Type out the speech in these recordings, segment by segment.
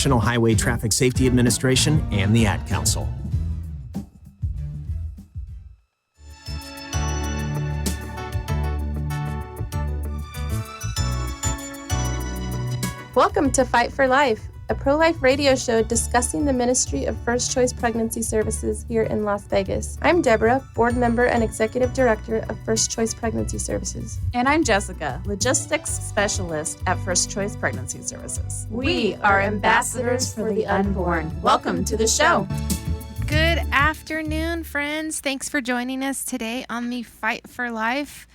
National Highway Traffic Safety Administration, and the Ad Council. Welcome to Fight for Life, a pro-life radio show discussing the ministry of First Choice Pregnancy Services here in Las Vegas. I'm Deborah, board member and executive director of First Choice Pregnancy Services. And I'm Jessica, logistics specialist at First Choice Pregnancy Services. We are ambassadors for the unborn. Welcome to the show. Good afternoon, friends. Thanks for joining us today on the Fight for Life.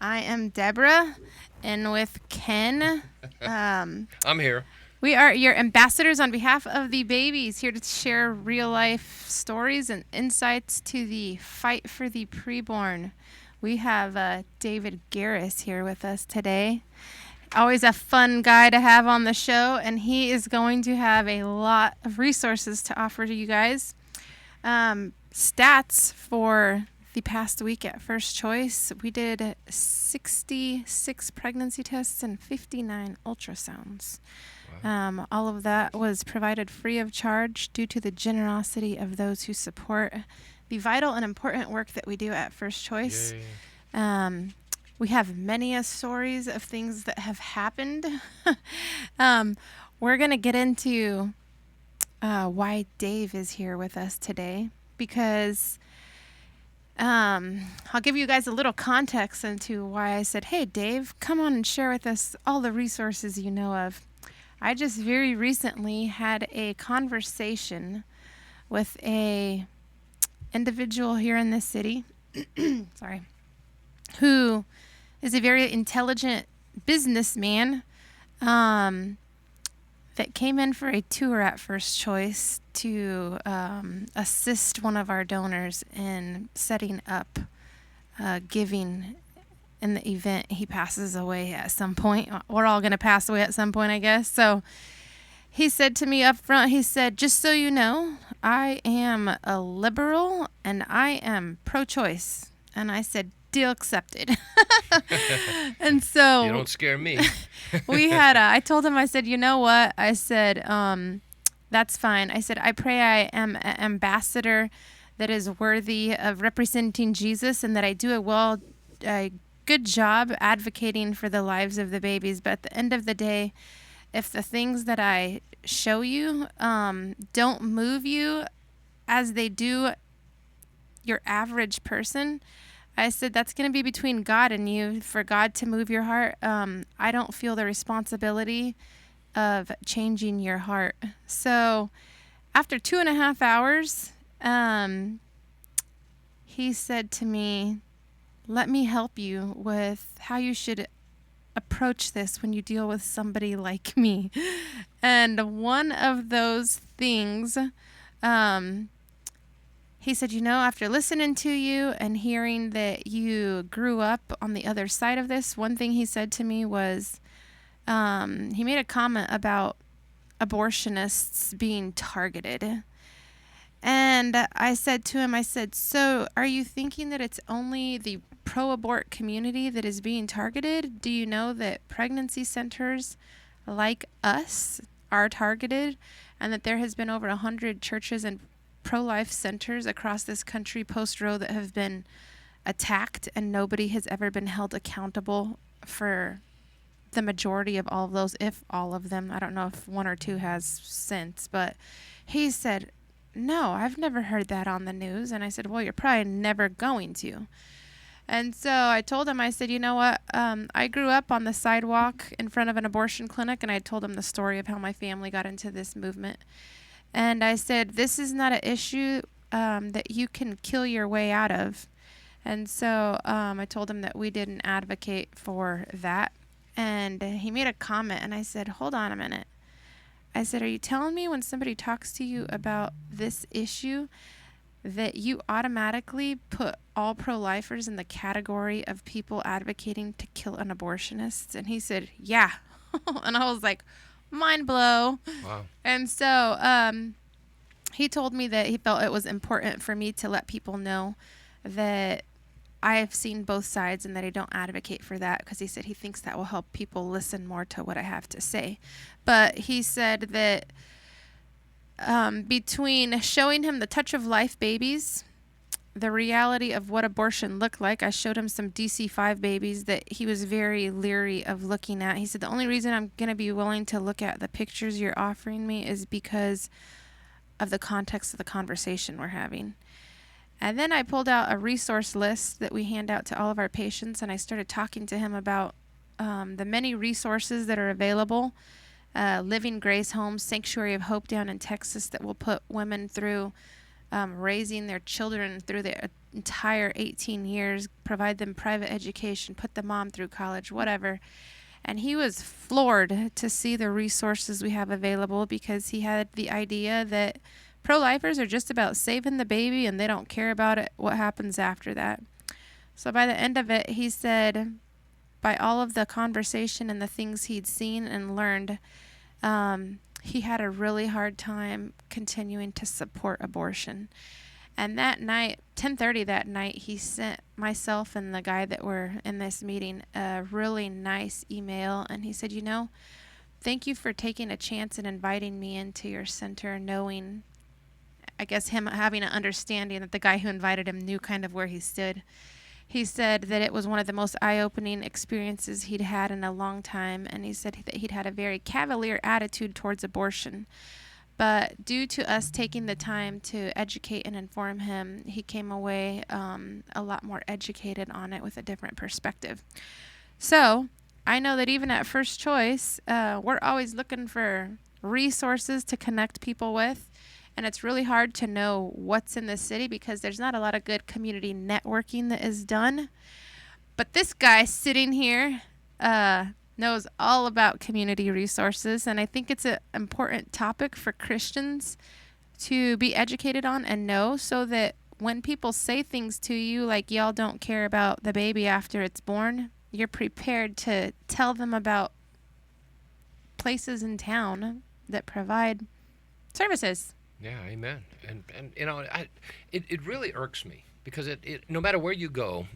I am Deborah, and with Ken. I'm here. We are your ambassadors on behalf of the babies, here to share real-life stories and insights to the fight for the preborn. We have David Garris here with us today. Always a fun guy to have on the show, and he is going to have a lot of resources to offer to you guys. Stats for the past week at First Choice, we did 66 pregnancy tests and 59 ultrasounds. Wow. All of that was provided free of charge due to the generosity of those who support the vital and important work that we do at First Choice. Yay. We have many stories of things that have happened. We're going to get into why Dave is here with us today, because I'll give you guys a little context into why I said, hey, Dave, come on and share with us all the resources you know of. I just very recently had a conversation with a individual here in this city, who is a very intelligent businessman that came in for a tour at First Choice to assist one of our donors in setting up giving in the event he passes away at some point. We're all going to pass away at some point, I guess. So he said to me up front, he said, just so you know, I am a liberal and I am pro-choice. And I said, deal accepted. And so you don't scare me. We had I told him, I said, you know what? I said, that's fine. I said, I pray I am an ambassador that is worthy of representing Jesus, and that I do a good job advocating for the lives of the babies. But at the end of the day, if the things that I show you don't move you as they do your average person, I said, that's going to be between God and you, for God to move your heart. I don't feel the responsibility of changing your heart. So after 2.5 hours, he said to me, let me help you with how you should approach this when you deal with somebody like me. And one of those things, he said, you know, after listening to you and hearing that you grew up on the other side of this, one thing he said to me was, he made a comment about abortionists being targeted. And I said to him, I said, so are you thinking that it's only the pro-abort community that is being targeted? Do you know that pregnancy centers like us are targeted, and that there has been over 100 churches and pro-life centers across this country post-Roe that have been attacked, and nobody has ever been held accountable for the majority of all of those, if all of them? I don't know if one or two has since, but he said, no, I've never heard that on the news. And I said, well, you're probably never going to. And so I told him, I said, you know what? I grew up on the sidewalk in front of an abortion clinic, and I told him the story of how my family got into this movement. And I said, this is not an issue that you can kill your way out of. And so I told him that we didn't advocate for that. And he made a comment, and I said, hold on a minute. I said, are you telling me when somebody talks to you about this issue that you automatically put all pro-lifers in the category of people advocating to kill an abortionist? And he said, yeah. And I was like, mind blow. Wow. And so he told me that he felt it was important for me to let people know that I've seen both sides and that I don't advocate for that, because he said he thinks that will help people listen more to what I have to say. But he said that between showing him the touch of life babies, the reality of what abortion looked like. I showed him some DC-5 babies that he was very leery of looking at. He said, the only reason I'm going to be willing to look at the pictures you're offering me is because of the context of the conversation we're having. And then I pulled out a resource list that we hand out to all of our patients, and I started talking to him about the many resources that are available. Living Grace Homes, Sanctuary of Hope down in Texas, that will put women through raising their children through their entire 18 years, provide them private education, put the mom through college, whatever. And he was floored to see the resources we have available, because he had the idea that pro-lifers are just about saving the baby and they don't care about it, what happens after that. So by the end of it, he said, by all of the conversation and the things he'd seen and learned, he had a really hard time continuing to support abortion. And that night, 10:30 that night, he sent myself and the guy that were in this meeting a really nice email. And he said, thank you for taking a chance and inviting me into your center, knowing, I guess him having an understanding that the guy who invited him knew kind of where he stood. He said that it was one of the most eye-opening experiences he'd had in a long time, and he said that he'd had a very cavalier attitude towards abortion. But due to us taking the time to educate and inform him, he came away a lot more educated on it with a different perspective. So I know that even at First Choice, we're always looking for resources to connect people with. And it's really hard to know what's in the city because there's not a lot of good community networking that is done. But this guy sitting here knows all about community resources. And I think it's an important topic for Christians to be educated on and know, so that when people say things to you like, y'all don't care about the baby after it's born, you're prepared to tell them about places in town that provide services. Yeah, amen. And it really irks me because it no matter where you go,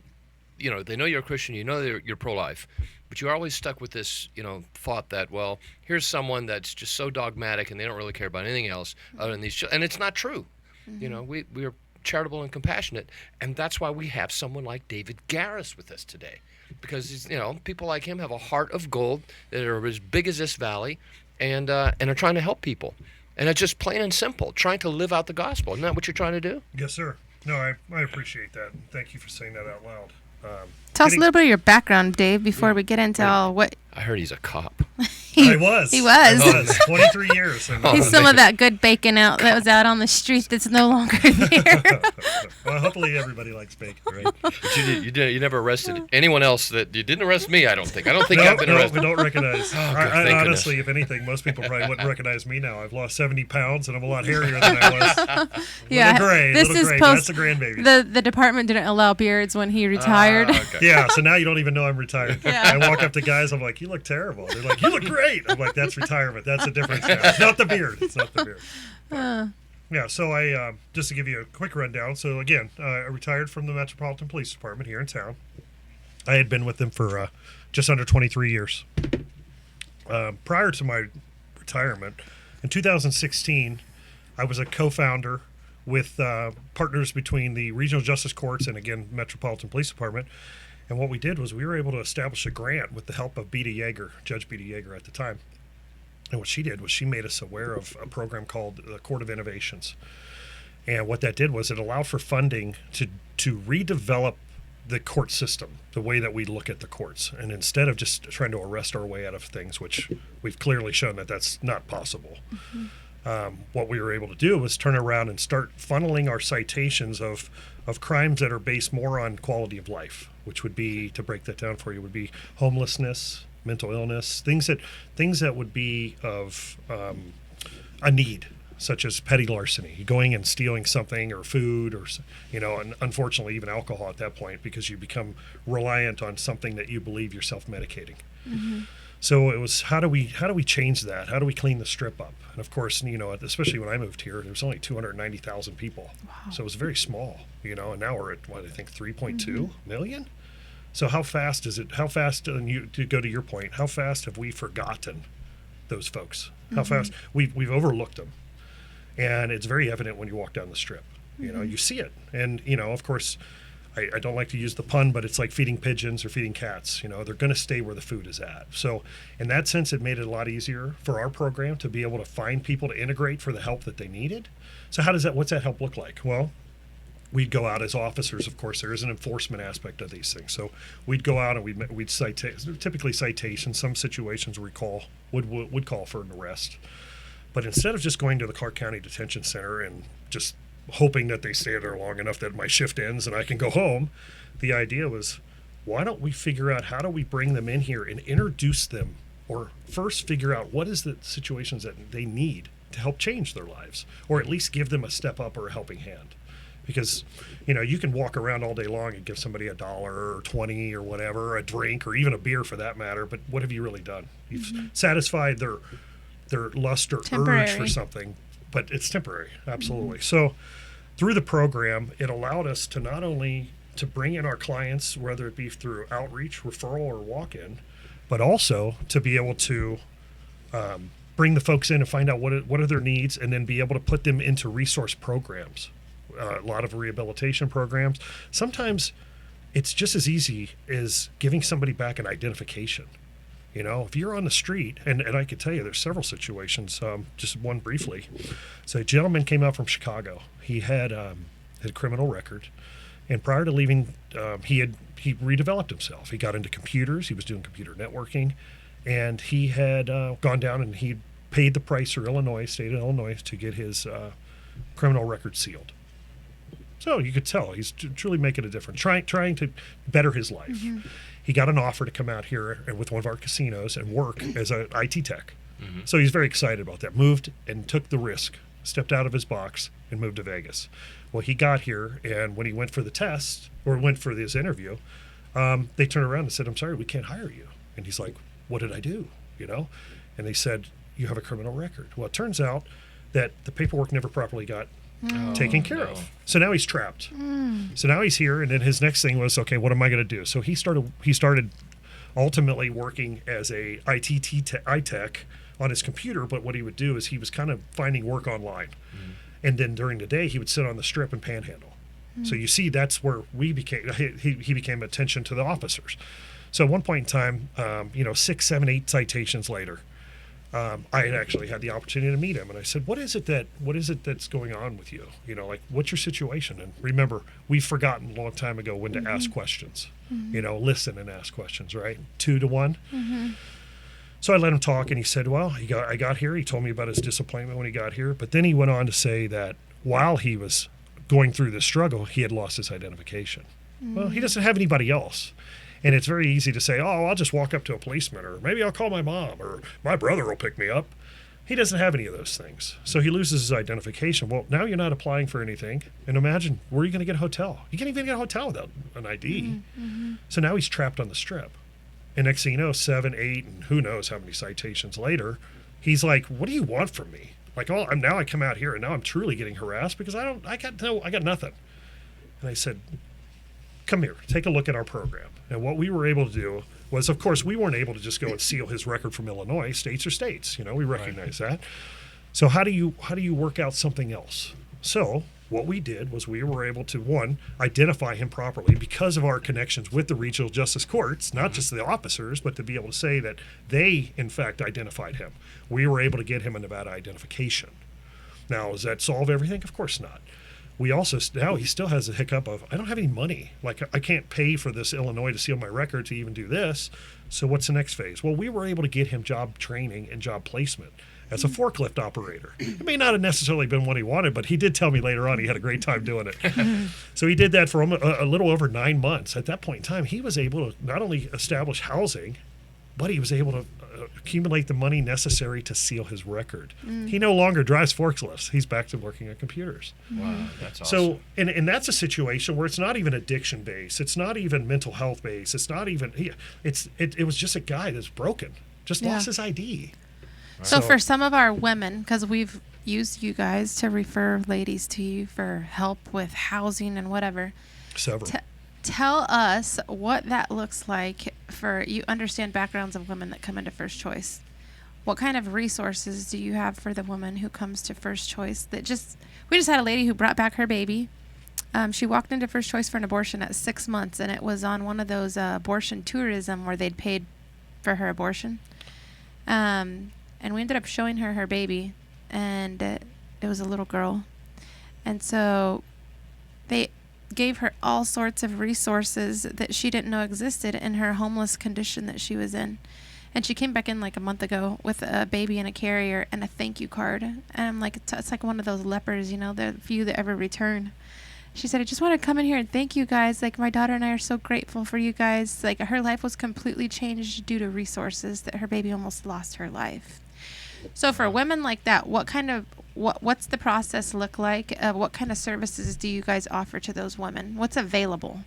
they know you're a Christian, you're pro-life, but you're always stuck with this, thought that, well, here's someone that's just so dogmatic and they don't really care about anything else other than these and it's not true. Mm-hmm. We're charitable and compassionate, and that's why we have someone like David Garris with us today, because people like him have a heart of gold that are as big as this valley, and are trying to help people. And it's just plain and simple, trying to live out the gospel. Isn't that what you're trying to do? Yes, sir. No, I appreciate that. Thank you for saying that out loud. Tell us a little bit of your background, Dave, before we get into all what... I heard he's a cop. I was. He was. 23 years. He's some of that good bacon that was out on the street that's no longer there. Well, hopefully everybody likes bacon, right? But you never arrested anyone else that... You didn't arrest me, I don't think. I don't think I've been arrested. No, we don't recognize. Good, honestly, if anything, most people probably wouldn't recognize me now. I've lost 70 pounds, and I'm a lot hairier than I was. Yeah, this is post... That's the grandbaby. The department didn't allow beards when he retired. Okay. Yeah, so now you don't even know I'm retired. Yeah. I walk up to guys, I'm like, you look terrible. They're like, you look great. I'm like, that's retirement. That's the difference now. It's not the beard. It's not the beard. Yeah, so I just to give you a quick rundown. So again, I retired from the Metropolitan Police Department here in town. I had been with them for just under 23 years. Prior to my retirement, in 2016, I was a co-founder with partners between the Regional Justice Courts and, again, Metropolitan Police Department. And what we did was we were able to establish a grant with the help of Judge Beta Yeager at the time. And what she did was she made us aware of a program called the Court of Innovations. And what that did was it allowed for funding to redevelop the court system, the way that we look at the courts. And instead of just trying to arrest our way out of things, which we've clearly shown that that's not possible, what we were able to do was turn around and start funneling our citations of crimes that are based more on quality of life, which would be, to break that down for you, would be homelessness, mental illness, things that would be of a need, such as petty larceny, going and stealing something or food, or and unfortunately even alcohol at that point, because you become reliant on something that you believe you're self-medicating. Mm-hmm. So it was, how do we change that? How do we clean the strip up? And of course, especially when I moved here, there was only 290,000 people. Wow. So it was very small, and now we're at, I think 3.2 million. So how fast is it? How fast, and to go to your point, how fast have we forgotten those folks? How fast we've overlooked them? And it's very evident when you walk down the strip. You know, you see it. And, you know, of course, I don't like to use the pun, but it's like feeding pigeons or feeding cats. You know, they're going to stay where the food is at. So in that sense, it made it a lot easier for our program to be able to find people to integrate for the help that they needed. So what's that help look like? Well, we'd go out as officers. Of course, there is an enforcement aspect of these things. So we'd go out and we'd typically citations. Some situations would call for an arrest. But instead of just going to the Clark County Detention Center and just hoping that they stay there long enough that my shift ends and I can go home, the idea was, why don't we figure out how do we bring them in here and introduce them, or first figure out what is the situations that they need to help change their lives, or at least give them a step up or a helping hand. Because, you know, you can walk around all day long and give somebody $1 or 20 or whatever, a drink or even a beer for that matter, but what have you really done? You've satisfied their lust or urge for something, but it's temporary, absolutely. So through the program, it allowed us to not only to bring in our clients, whether it be through outreach, referral, or walk-in, but also to be able to bring the folks in and find out what are their needs, and then be able to put them into resource programs, a lot of rehabilitation programs. Sometimes it's just as easy as giving somebody back an identification. You know, if you're on the street, and I could tell you there's several situations, just one briefly. So a gentleman came out from Chicago. He had a criminal record, and prior to leaving, he redeveloped himself. He got into computers. He was doing computer networking, and he had gone down and he paid the price for state of Illinois, to get his criminal record sealed. So you could tell he's truly making a difference, trying to better his life. He got an offer to come out here with one of our casinos and work as an IT tech. So he's very excited about that. Moved and took the risk, stepped out of his box and moved to Vegas. Well, he got here, and when he went for the test, or went for this interview, they turned around and said, "I'm sorry, we can't hire you." And he's like, "What did I do?" You know? And they said, "You have a criminal record." Well, it turns out that the paperwork never properly got taken care of. So now he's trapped. So now he's here, and then his next thing was, okay, what am I going to do? So he started ultimately working as a IT tech on his computer, but what he would do is he was kind of finding work online. And then during the day, he would sit on the strip and panhandle. So you see, that's where he became attention to the officers. So at one point in time, 6, 7, 8 citations later, I had actually had the opportunity to meet him, and I said, what is it that's going on with you? You know, like, what's your situation? And remember, we've forgotten a long time ago when to ask questions. You know, listen and ask questions, right? 2 to 1. So I let him talk, and he said, well, I got here. He told me about his disappointment when he got here, but then he went on to say that while he was going through this struggle, he had lost his identification. Well, he doesn't have anybody else. And it's very easy to say, oh, I'll just walk up to a policeman, or maybe I'll call my mom, or my brother will pick me up. He doesn't have any of those things. So he loses his identification. Well, now you're not applying for anything. And imagine, where are you going to get a hotel? You can't even get a hotel without an ID. So now he's trapped on the strip. And next thing you know, 7, 8, and who knows how many citations later, he's like, what do you want from me? Like, now I come out here, and now I'm truly getting harassed because I got nothing. And I said, come here, take a look at our program. And what we were able to do was, of course, we weren't able to just go and seal his record from Illinois. States are states, we recognize that. So how do you work out something else? So what we did was we were able to, one, identify him properly because of our connections with the regional justice courts, not just the officers, but to be able to say that they, in fact, identified him. We were able to get him a Nevada identification. Now, does that solve everything? Of course not. We also, now he still has a hiccup of, I don't have any money. Like, I can't pay for this Illinois to seal my record to even do this. So what's the next phase? Well, we were able to get him job training and job placement as a forklift operator. It may not have necessarily been what he wanted, but he did tell me later on he had a great time doing it. So he did that for a little over 9 months. At that point in time, he was able to not only establish housing, but he was able to accumulate the money necessary to seal his record. He no longer drives forklifts. He's back to working on computers. Wow, that's awesome. So, and that's a situation where it's not even addiction based. It's not even mental health based. It's not even. It was just a guy that's broken. Just lost his ID. Right. So for some of our women, because we've used you guys to refer ladies to you for help with housing and whatever. Several. Tell us what that looks like for, you understand backgrounds of women that come into First Choice. what kind of resources do you have for the woman who comes to First Choice? We just had a lady who brought back her baby. She walked into First Choice for an abortion at 6 months, and it was on one of those abortion tourism where they'd paid for her abortion. And we ended up showing her baby, and it was a little girl. And so they gave her all sorts of resources that she didn't know existed in her homeless condition that she was in. And she came back in like a month ago with a baby in a carrier and a thank you card. And I'm like, it's like one of those lepers, the few that ever return. She said, I just want to come in here and thank you guys. Like, my daughter and I are so grateful for you guys. Like, her life was completely changed due to resources that her baby almost lost her life. So for women like that, what's the process look like? What kind of services do you guys offer to those women? What's available?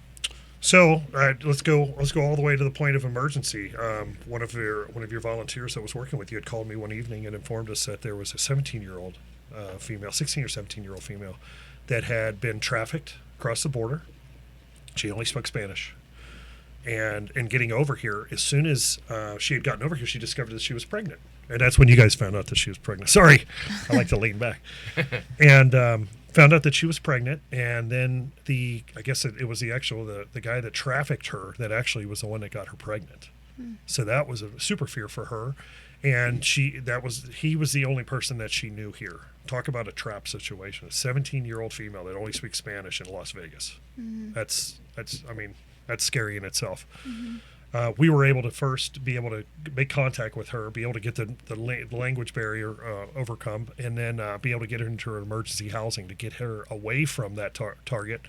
So let's go all the way to the point of emergency. One of your volunteers that was working with you had called me one evening and informed us that there was a 17-year-old female, 16 or 17-year-old female, that had been trafficked across the border. She only spoke Spanish. And in getting over here, as soon as she had gotten over here, she discovered that she was pregnant. And that's when you guys found out that she was pregnant. Sorry, I like to lean back. And found out that she was pregnant. And then I guess it was the guy that trafficked her that actually was the one that got her pregnant. So that was a super fear for her. And he was the only person that she knew here. Talk about a trap situation. A 17-year-old female that only speaks Spanish in Las Vegas. That's scary in itself. We were able to first be able to make contact with her, be able to get the language barrier overcome, and then be able to get her into her emergency housing to get her away from that target,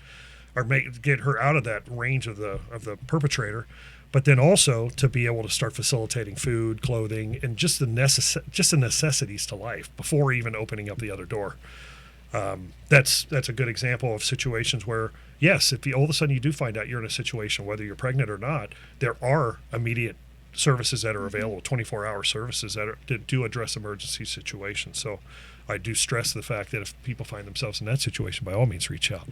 or get her out of that range of the perpetrator. But then also to be able to start facilitating food, clothing, and just the necessities to life before even opening up the other door. That's a good example of situations where, yes, if all of a sudden you do find out you're in a situation, whether you're pregnant or not, there are immediate services that are available, 24-hour services that do address emergency situations. So I do stress the fact that if people find themselves in that situation, by all means, reach out.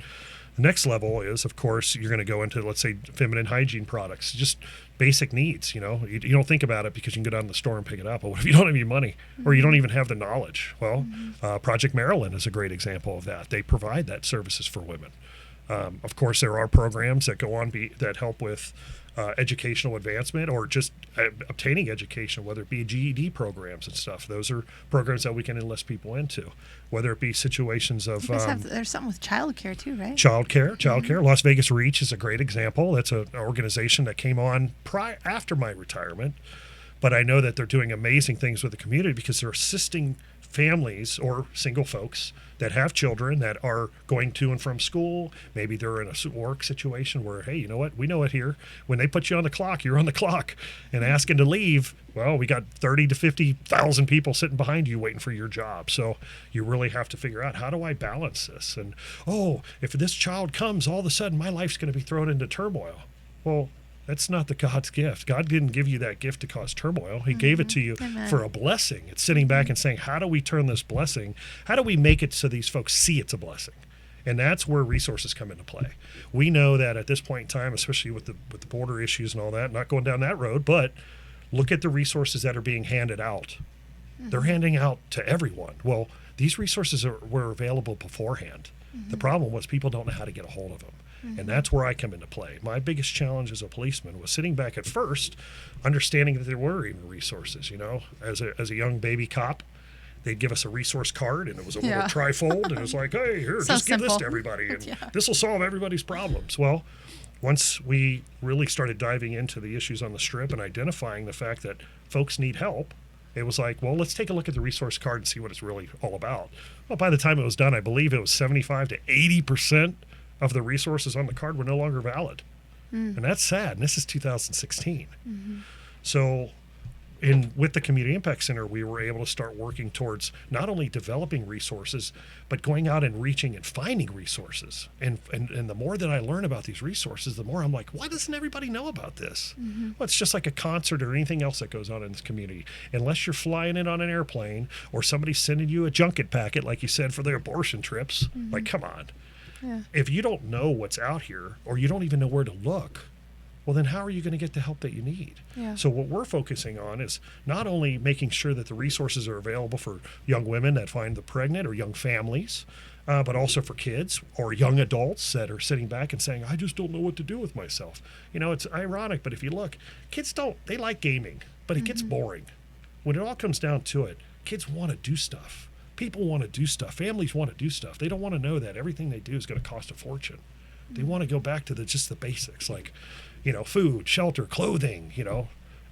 The next level is, of course, you're going to go into, let's say, feminine hygiene products, just basic needs. You don't think about it because you can go down to the store and pick it up. But what if you don't have any money or you don't even have the knowledge? Well, Project Maryland is a great example of that. They provide that services for women. Of course, there are programs that go on that help with educational advancement or just obtaining education, whether it be GED programs and stuff. Those are programs that we can enlist people into, whether it be situations of... there's something with childcare too, right? Childcare. Las Vegas Reach is a great example. That's an organization that came on after my retirement, but I know that they're doing amazing things with the community because they're assisting families or single folks that have children that are going to and from school. Maybe they're in a work situation where, hey, you know what? We know it here. When they put you on the clock, you're on the clock. And asking to leave, well, we got 30 to 50,000 people sitting behind you waiting for your job. So you really have to figure out, how do I balance this? And, if this child comes, all of a sudden my life's going to be thrown into turmoil. Well, that's not God's gift. God didn't give you that gift to cause turmoil. He gave it to you for a blessing. It's sitting back and saying, how do we turn this blessing? How do we make it so these folks see it's a blessing? And that's where resources come into play. We know that at this point in time, especially with the border issues and all that, not going down that road, but look at the resources that are being handed out. They're handing out to everyone. Well, these resources were available beforehand. The problem was people don't know how to get a hold of them. And that's where I come into play. My biggest challenge as a policeman was sitting back at first, understanding that there were even resources. As a young baby cop, they'd give us a resource card, and it was a little trifold, and it was like, hey, here, just give this to everybody, and this will solve everybody's problems. Well, once we really started diving into the issues on the Strip and identifying the fact that folks need help, it was like, well, let's take a look at the resource card and see what it's really all about. Well, by the time it was done, I believe it was 75 to 80% of the resources on the card were no longer valid. And that's sad. And this is 2016. So with the Community Impact Center, we were able to start working towards not only developing resources, but going out and reaching and finding resources. And the more that I learn about these resources, the more I'm like, why doesn't everybody know about this? Well, it's just like a concert or anything else that goes on in this community. Unless you're flying it on an airplane or somebody's sending you a junket packet, like you said, for the abortion trips, like, come on. Yeah. If you don't know what's out here or you don't even know where to look, well, then how are you going to get the help that you need? Yeah. So what we're focusing on is not only making sure that the resources are available for young women that find the pregnant or young families, but also for kids or young adults that are sitting back and saying, I just don't know what to do with myself. It's ironic, but if you look, kids they like gaming, but it gets boring. When it all comes down to it, kids want to do stuff. People want to do stuff. Families want to do stuff. They don't want to know that everything they do is going to cost a fortune. They want to go back to just the basics, like, food, shelter, clothing,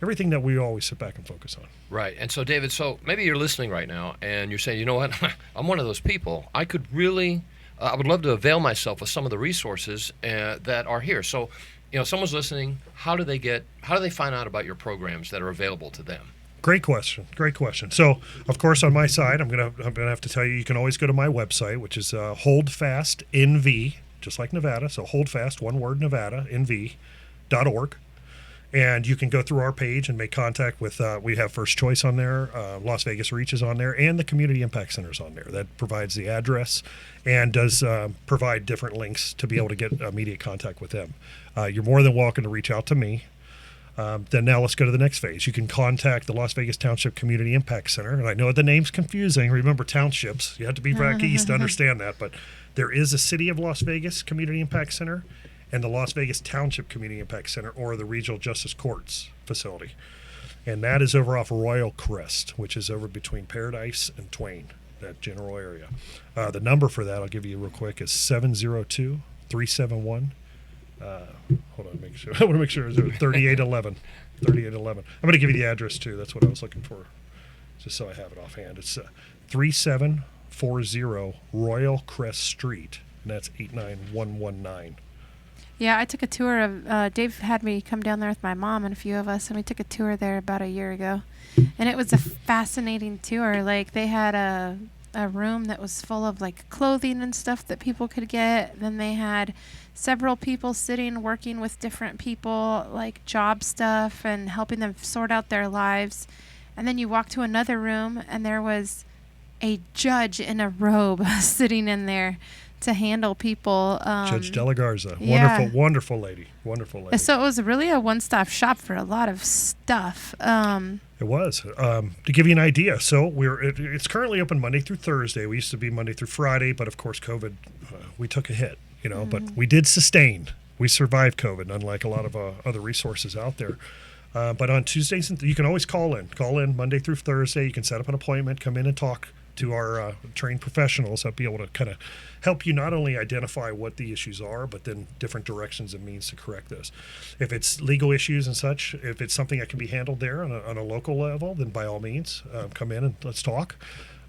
everything that we always sit back and focus on. Right. And so, David, maybe you're listening right now and you're saying, you know what, I'm one of those people. I could really, I would love to avail myself of some of the resources that are here. So, someone's listening. How do they find out about your programs that are available to them? Great question. So, of course, on my side, I'm gonna have to tell you, you can always go to my website, which is Holdfast NV, just like Nevada. So Holdfast, one word, Nevada, NV.org. And you can go through our page and make contact with, we have First Choice on there, Las Vegas Reach is on there, and the Community Impact Center's on there. That provides the address and does provide different links to be able to get immediate contact with them. You're more than welcome to reach out to me. Then now let's go to the next phase. You can contact the Las Vegas Township Community Impact Center. And I know the name's confusing. Remember, townships. You have to be back east to understand that. But there is a City of Las Vegas Community Impact Center and the Las Vegas Township Community Impact Center, or the Regional Justice Courts facility. And that is over off Royal Crest, which is over between Paradise and Twain, that general area. The number for that, I'll give you real quick, is 702-371. Hold on, make sure. I want to make sure it's 3811. 3811. I'm going to give you the address too. That's what I was looking for, just so I have it offhand. It's 3740 Royal Crest Street, and that's 89119. Yeah, I took a tour of, Dave had me come down there with my mom and a few of us, and we took a tour there about a year ago. And it was a fascinating tour. Like, they had a room that was full of, like, clothing and stuff that people could get. Then they had several people sitting, working with different people, like job stuff and helping them sort out their lives. And then you walk to another room, and there was a judge in a robe sitting in there to handle people. Judge De La Garza. Yeah. Wonderful lady. So it was really a one-stop shop for a lot of stuff. It was. To give you an idea, so it's currently open Monday through Thursday. We used to be Monday through Friday, but of course COVID, we took a hit, but we did sustain. We survived COVID, unlike a lot of other resources out there. But on Tuesdays, you can always call in Monday through Thursday. You can set up an appointment, come in and talk to our trained professionals that'll be able to kind of help you not only identify what the issues are, but then different directions and means to correct those. If it's legal issues and such, if it's something that can be handled there on a local level, then by all means, come in and let's talk.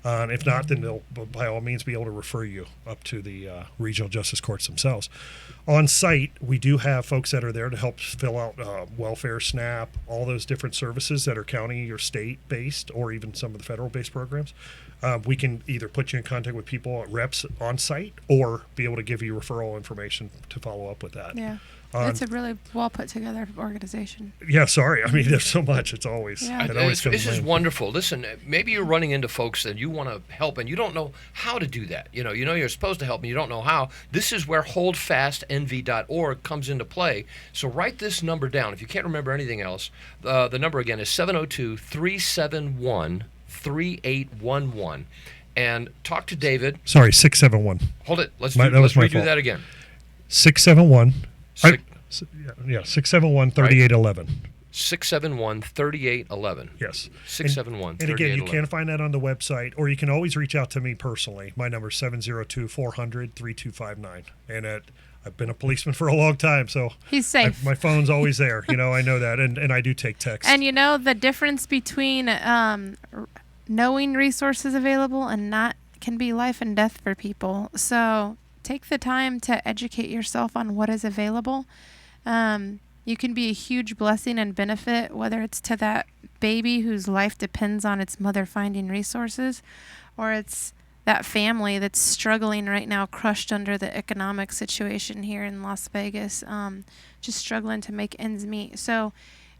If not, then they'll by all means be able to refer you up to the regional justice courts themselves. On site, we do have folks that are there to help fill out welfare, SNAP, all those different services that are county or state-based, or even some of the federal-based programs. We can either put you in contact with people, reps on site, or be able to give you referral information to follow up with that. Yeah. It's a really well put together organization. Yeah, sorry. I mean, there's so much. It's always, Yeah. it always comes This is in. wonderful. Listen, maybe you're running into folks that you want to help and you don't know how to do that. You know you're supposed to help and you don't know how. This is where holdfastnv.org comes into play. So write this number down. If you can't remember anything else, the number again is 702-371-3811. And talk to David. Sorry, 671. Hold it. Let's That was my redo fault. that again. 671. Six- 671-3811. 671-3811. Yes. 671-3811. And again, you can find that on the website, or you can always reach out to me personally. My number is 702-400-3259. And I've been a policeman for a long time, so He's safe. my phone's always there. I know that, and I do take text. And the difference between knowing resources available and not can be life and death for people. So take the time to educate yourself on what is available. You can be a huge blessing and benefit, whether it's to that baby whose life depends on its mother finding resources, or it's that family that's struggling right now, crushed under the economic situation here in Las Vegas, just struggling to make ends meet. So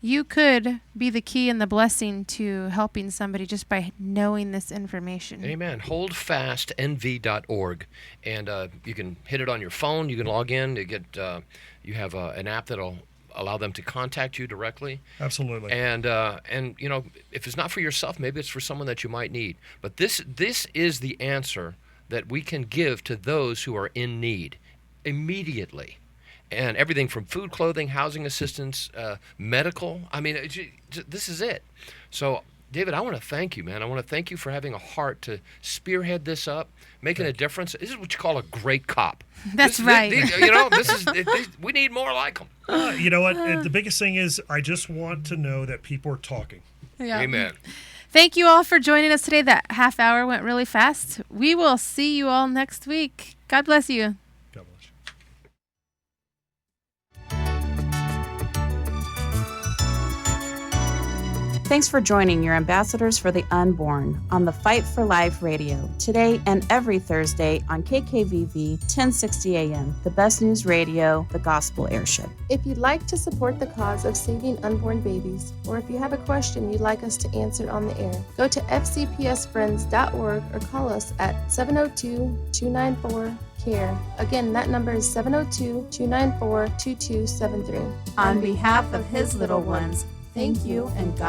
you could be the key and the blessing to helping somebody just by knowing this information. Amen. Holdfastnv.org. And you can hit it on your phone. You can log in. You have an app that'll allow them to contact you directly. Absolutely. And if it's not for yourself, maybe it's for someone that you might need. But this is the answer that we can give to those who are in need immediately. And everything from food, clothing, housing assistance, medical. I mean, this is it. So, David, I want to thank you, man. I want to thank you for having a heart to spearhead this up, making a difference. This is what you call a great cop. That's right. We need more like them. You know what? The biggest thing is I just want to know that people are talking. Yeah. Amen. Thank you all for joining us today. That half hour went really fast. We will see you all next week. God bless you. God bless you. Thanks for joining your ambassadors for the unborn on the Fight for Life radio today and every Thursday on KKVV 1060 AM, the best news radio, the gospel airship. If you'd like to support the cause of saving unborn babies, or if you have a question you'd like us to answer on the air, go to fcpsfriends.org or call us at 702-294-CARE. Again, that number is 702-294-2273. On behalf of his little ones, thank you and God